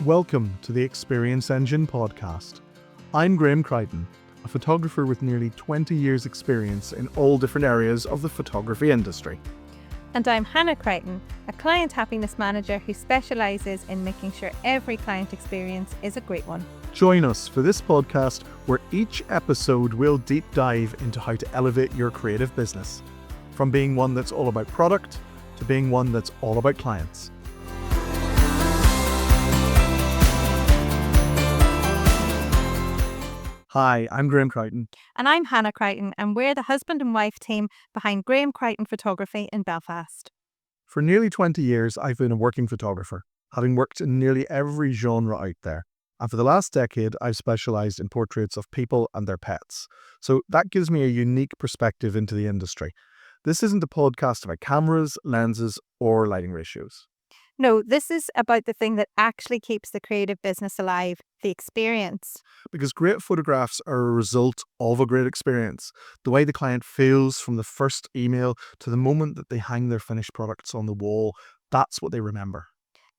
Welcome to the Experience Engine podcast. I'm Graham Crichton, a photographer with nearly 20 years experience in all different areas of the photography industry. And I'm Hannah Crichton, a client happiness manager who specialises in making sure every client experience is a great one. Join us for this podcast where each episode will deep dive into how to elevate your creative business, from being one that's all about product to being one that's all about clients. Hi, I'm Graham Crichton. And I'm Hannah Crichton, and we're the husband and wife team behind Graham Crichton Photography in Belfast. For nearly 20 years, I've been a working photographer, having worked in nearly every genre out there. And for the last decade, I've specialised in portraits of people and their pets. So that gives me a unique perspective into the industry. This isn't a podcast about cameras, lenses, or lighting ratios. No, this is about the thing that actually keeps the creative business alive, the experience. Because great photographs are a result of a great experience. The way the client feels from the first email to the moment that they hang their finished products on the wall, that's what they remember.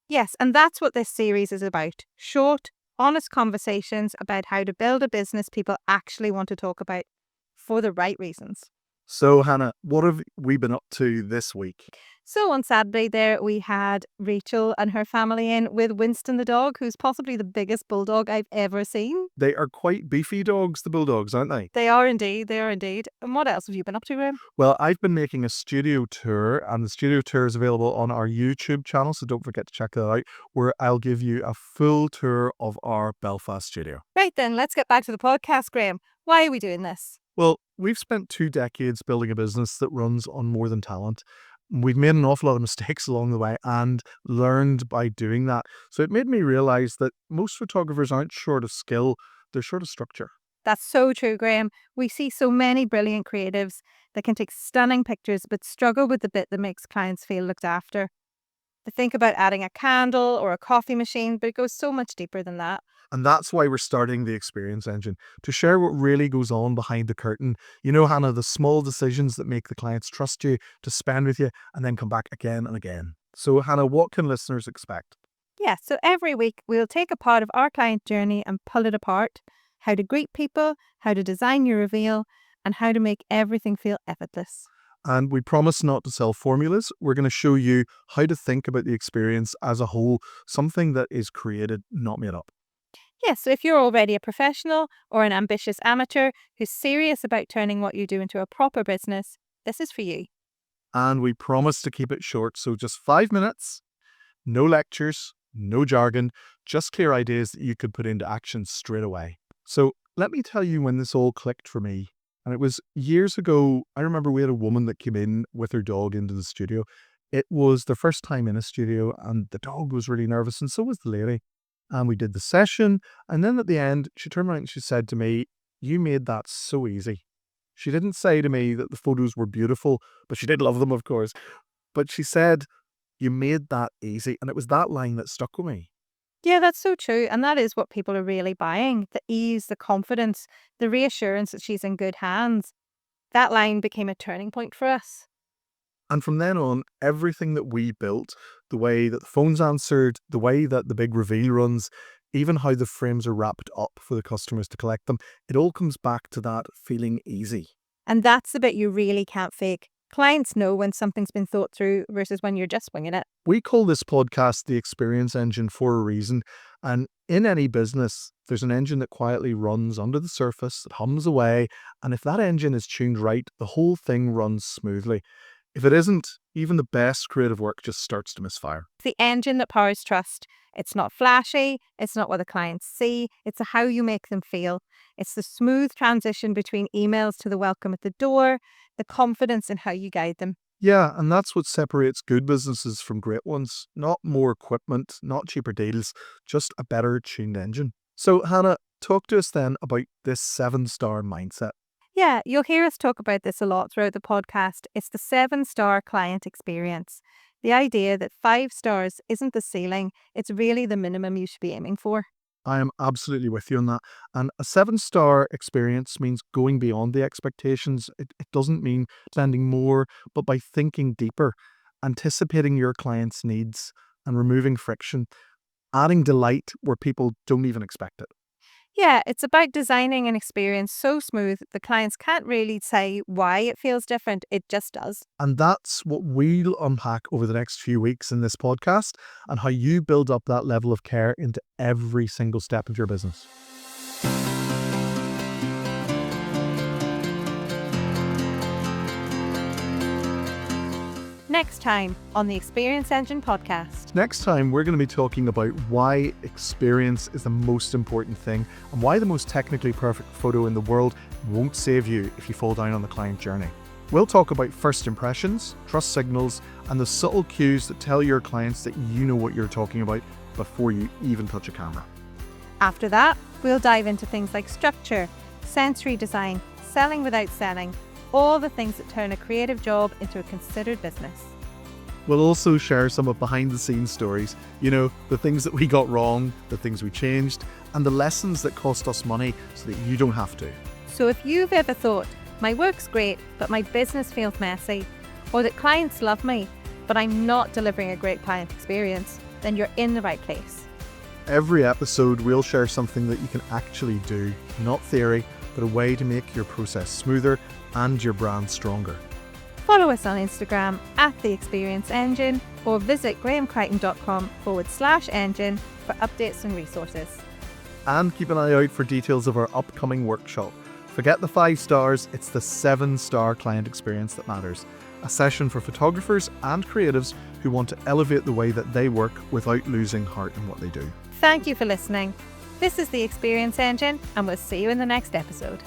Yes, and that's what this series is about. Short, honest conversations about how to build a business people actually want to talk about for the right reasons. So, Hannah, what have we been up to this week? So on Saturday there, we had Rachel and her family in with Winston the dog, who's possibly the biggest bulldog I've ever seen. They are quite beefy dogs, the bulldogs, aren't they? They are indeed. And what else have you been up to, Graham? Well, I've been making a studio tour, and the studio tour is available on our YouTube channel, so don't forget to check that out, where I'll give you a full tour of our Belfast studio. Right then, let's get back to the podcast, Graham. Why are we doing this? Well, we've spent 2 decades building a business that runs on more than talent. We've made an awful lot of mistakes along the way and learned by doing that. So it made me realize that most photographers aren't short of skill, they're short of structure. That's so true, Graham. We see so many brilliant creatives that can take stunning pictures but struggle with the bit that makes clients feel looked after. They think about adding a candle or a coffee machine, but it goes so much deeper than that. And that's why we're starting the Experience Engine, to share what really goes on behind the curtain. You know, Hannah, the small decisions that make the clients trust you, to spend with you, and then come back again and again. So, Hannah, what can listeners expect? Yeah, so every week we'll take a part of our client journey and pull it apart. How to greet people, how to design your reveal, and how to make everything feel effortless. And we promise not to sell formulas. We're going to show you how to think about the experience as a whole, something that is created, not made up. Yes, so if you're already a professional or an ambitious amateur who's serious about turning what you do into a proper business, this is for you. And we promise to keep it short, so just 5 minutes, no lectures, no jargon, just clear ideas that you could put into action straight away. So let me tell you when this all clicked for me. And it was years ago. I remember we had a woman that came in with her dog into the studio. It was their first time in a studio, and the dog was really nervous, and so was the lady. And we did the session, and then at the end, she turned around and she said to me, "You made that so easy." She didn't say to me that the photos were beautiful, but she did love them, of course. But she said, "You made that easy." And it was that line that stuck with me. Yeah, that's so true. And that is what people are really buying. The ease, the confidence, the reassurance that she's in good hands. That line became a turning point for us. And from then on, everything that we built, the way that the phones answered, the way that the big reveal runs, even how the frames are wrapped up for the customers to collect them, it all comes back to that feeling easy. And that's the bit you really can't fake. Clients know when something's been thought through versus when you're just winging it. We call this podcast the Experience Engine for a reason. And in any business, there's an engine that quietly runs under the surface, that hums away. And if that engine is tuned right, the whole thing runs smoothly. If it isn't, even the best creative work just starts to misfire. The engine that powers trust. It's not flashy. It's not what the clients see. It's how you make them feel. It's the smooth transition between emails to the welcome at the door, the confidence in how you guide them. Yeah, and that's what separates good businesses from great ones. Not more equipment, not cheaper deals, just a better tuned engine. So, Hannah, talk to us then about this 7-star mindset. Yeah, you'll hear us talk about this a lot throughout the podcast. It's the 7-star client experience. The idea that 5 stars isn't the ceiling, it's really the minimum you should be aiming for. I am absolutely with you on that. And a 7-star experience means going beyond the expectations. It doesn't mean spending more, but by thinking deeper, anticipating your client's needs and removing friction. adding delight where people don't even expect it. Yeah, it's about designing an experience so smooth the clients can't really say why it feels different, it just does. And that's what we'll unpack over the next few weeks in this podcast, and how you build up that level of care into every single step of your business. Next time on the Experience Engine podcast. Next time, we're going to be talking about why experience is the most important thing, and why the most technically perfect photo in the world won't save you if you fall down on the client journey. We'll talk about first impressions, trust signals, and the subtle cues that tell your clients that you know what you're talking about before you even touch a camera. After that, we'll dive into things like structure, sensory design, selling without selling, all the things that turn a creative job into a considered business. We'll also share some of behind-the-scenes stories, the things that we got wrong, the things we changed, and the lessons that cost us money so that you don't have to. So if you've ever thought, my work's great, but my business feels messy, or that clients love me, but I'm not delivering a great client experience, then you're in the right place. Every episode, we'll share something that you can actually do, not theory, but a way to make your process smoother and your brand stronger. Follow us on Instagram @The Experience Engine or visit grahamcrichton.com/engine for updates and resources. And keep an eye out for details of our upcoming workshop. Forget the 5 stars, it's the 7-star client experience that matters. A session for photographers and creatives who want to elevate the way that they work without losing heart in what they do. Thank you for listening. This is The Experience Engine, and we'll see you in the next episode.